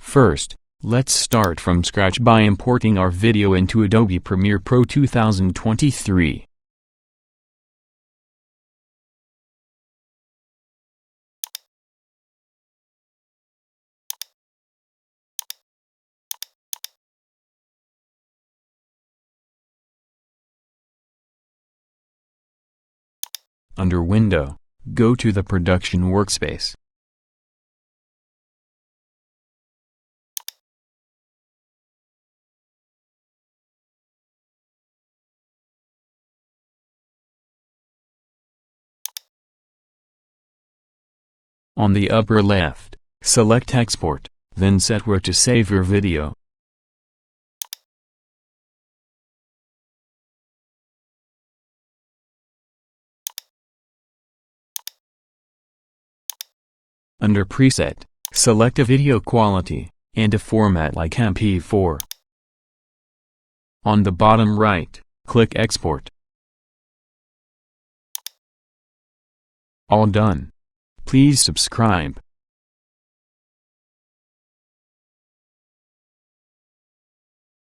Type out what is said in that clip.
First, let's start from scratch by importing our video into Adobe Premiere Pro 2023. Under Window, go to the Production workspace. On the upper left, select Export, then set where to save your video. Under Preset, select a video quality, and a format like MP4. On the bottom right, click Export. All done. Please subscribe.